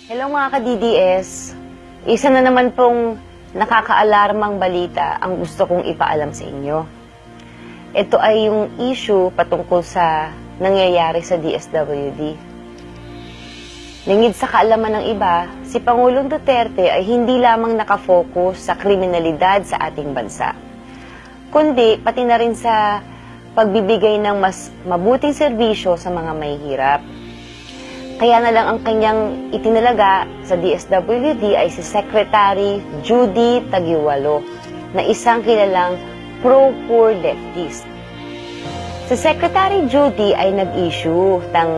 Hello mga ka-DDS. Isa na naman pong nakakaalarmang balita ang gusto kong ipaalam sa inyo. Ito ay yung issue patungkol sa nangyayari sa DSWD. Lingid sa kaalaman ng iba, si Pangulong Duterte ay hindi lamang nakafocus sa kriminalidad sa ating bansa, kundi pati na rin sa pagbibigay ng mas mabuting serbisyo sa mga mahihirap. Kaya na lang ang kanyang itinalaga sa DSWD ay si Secretary Judy Taguiwalo, na isang kilalang pro-poor leftist. Si Secretary Judy ay nag-issue ng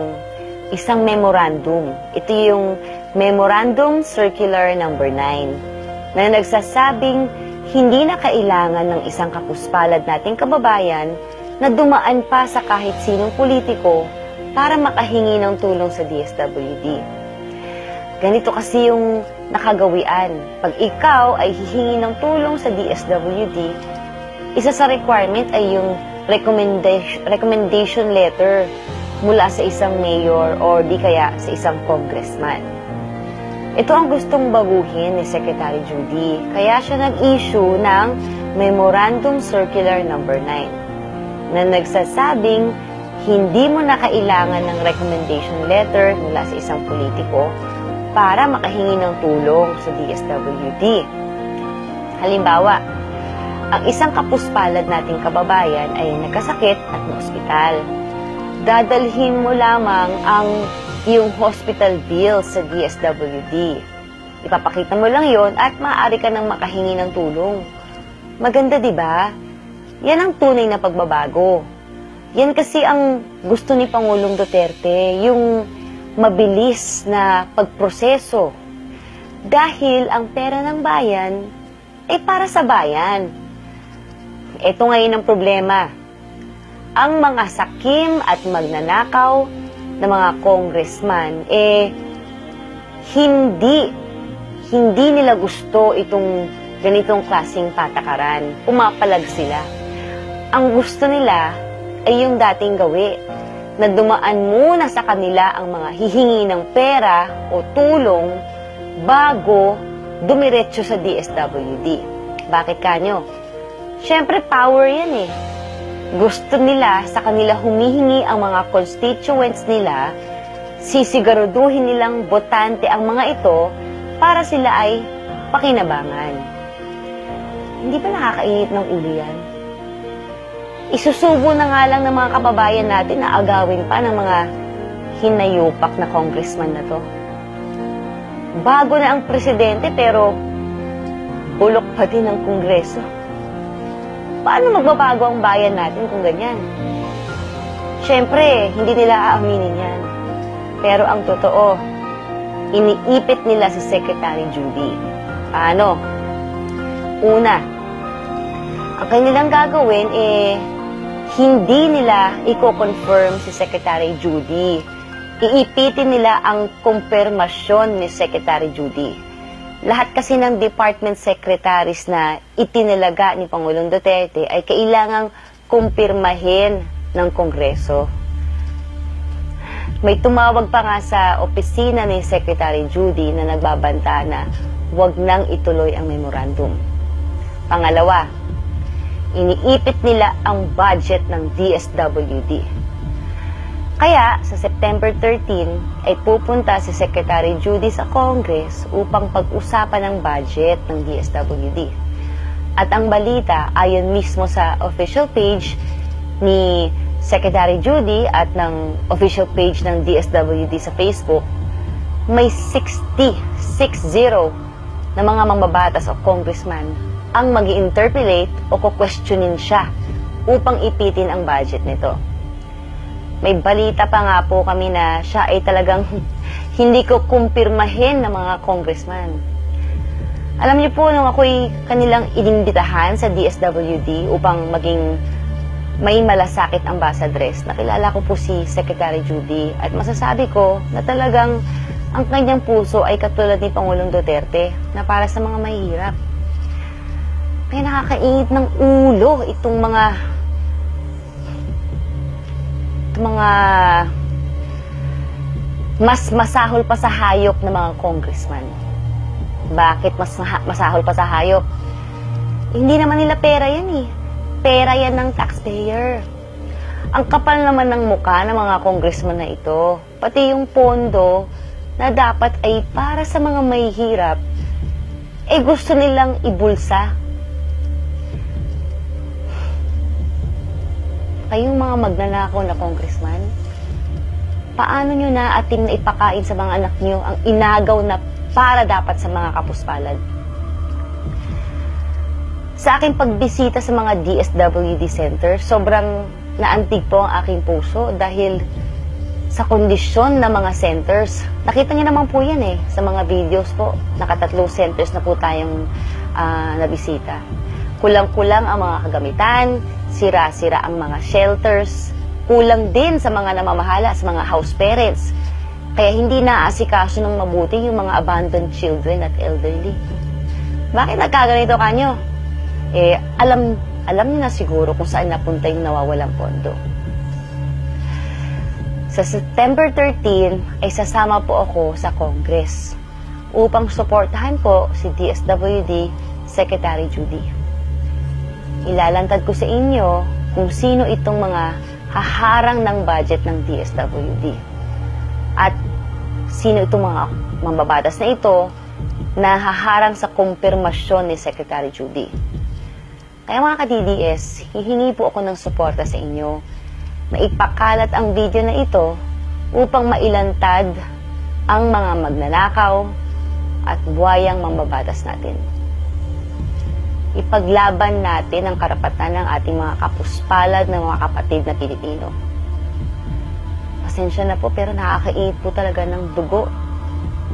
isang memorandum. Ito yung Memorandum Circular No. 9 na nagsasabing hindi na kailangan ng isang kapuspalad nating kababayan na dumaan pa sa kahit sinong politiko para makahingi ng tulong sa DSWD. Ganito kasi yung nakagawian. Pag ikaw ay hihingi ng tulong sa DSWD, isa sa requirement ay yung recommendation letter mula sa isang mayor or di kaya sa isang congressman. Ito ang gustong baguhin ni Secretary Judy, kaya siya nag-issue ng Memorandum Circular No. 9 na nagsasabing hindi mo na kailangan ng recommendation letter mula sa isang politiko para makahingi ng tulong sa DSWD. Halimbawa, ang isang kapuspalad nating kababayan ay nagkasakit at na-ospital. Dadalhin mo lamang ang iyong hospital bill sa DSWD. Ipapakita mo lang yon at maaari ka nang makahingi ng tulong. Maganda, di ba? Yan ang tunay na pagbabago. Yan kasi ang gusto ni Pangulong Duterte, yung mabilis na pagproseso. Dahil ang pera ng bayan ay para sa bayan. Ito ngayon ang problema. Ang mga sakim at magnanakaw na mga congressman, hindi nila gusto itong ganitong klaseng patakaran. Pumapalag sila. Ang gusto nila ay yung dating gawi, na dumaan muna sa kanila ang mga hihingi ng pera o tulong bago dumiretso sa DSWD. Bakit kanyo? Siyempre, power yan eh. Gusto nila sa kanila humihingi ang mga constituents nila, sisiguraduhin nilang botante ang mga ito para sila ay pakinabangan. Hindi ba nakakainit ng ulo yan? Isusubo na nga lang ng mga kababayan natin na agawin pa ng mga hinayupak na congressman na to. Bago na ang presidente pero bulok pa din ang kongreso. Paano magbabago ang bayan natin kung ganyan? Siyempre, hindi nila aaminin yan. Pero ang totoo, iniipit nila si Secretary Judy. Paano? Una, ang kanilang gagawin hindi nila i-confirm si Secretary Judy. Iipitin nila ang kumpirmasyon ni Secretary Judy. Lahat kasi ng department secretaries na itinalaga ni Pangulong Duterte ay kailangang kumpirmahin ng Kongreso. May tumawag pa nga sa opisina ni Secretary Judy na nagbabanta na huwag nang ituloy ang memorandum. Pangalawa, iniipit nila ang budget ng DSWD. Kaya, sa September 13, ay pupunta si Secretary Judy sa Congress upang pag-usapan ang budget ng DSWD. At ang balita, ayon mismo sa official page ni Secretary Judy at ng official page ng DSWD sa Facebook, may 60 na mga mambabatas o congressman ang mag-i-interpellate o kukwestiyonin siya upang ipitin ang budget nito. May balita pa nga po kami na siya ay talagang hindi ko kumpirmahin ng mga congressman. Alam niyo po, nung ako'y kanilang inimbitahan sa DSWD upang maging may malasakit ambassadress, nakilala ko po si Secretary Judy at masasabi ko na talagang ang kanyang puso ay katulad ni Pangulong Duterte na para sa mga mahihirap. Kaya nakakainit ng ulo itong mga mas masahol pa sa hayop ng mga congressman. Bakit mas masahol pa sa hayop? Hindi naman nila pera yan eh. Pera yan ng taxpayer. Ang kapal naman ng mukha ng mga congressman na ito. Pati yung pondo na dapat ay para sa mga mahihirap, eh gusto nilang ibulsa. Kayong mga magnanakaw na congressman, paano nyo naatim na ipakain sa mga anak nyo ang inagaw na para dapat sa mga kapuspalad? Sa aking pagbisita sa mga DSWD center, sobrang naantig po ang aking puso dahil sa kondisyon ng mga centers. Nakita niyo naman po yan eh, sa mga videos po. Nakatatlong centers na po tayong nabisita. Kulang-kulang ang mga kagamitan, sira-sira ang mga shelters, kulang din sa mga namamahala, sa mga house parents. Kaya hindi naaasikaso ng mabuti yung mga abandoned children at elderly. Bakit nagkaganito kanyo? Eh, alam niyo na siguro kung saan napunta yung nawawalang pondo. Sa September 13 ay sasama po ako sa Congress upang suportahan po si DSWD Secretary Judy. Ilalantad ko sa inyo kung sino itong mga haharang ng budget ng DSWD at sino itong mga mambabatas na ito na haharang sa kumpirmasyon ni Secretary Judy. Kaya mga ka-DDS, hihingi po ako ng suporta sa inyo na ipakalat ang video na ito upang mailantad ang mga magnanakaw at buwayang mambabatas natin. Ipaglaban natin ang karapatan ng ating mga kapuspalad ng mga kapatid na Pilipino. Pasensya na po pero nakakainit po talaga ng dugo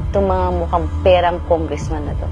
itong mga mukhang perang congressman na to.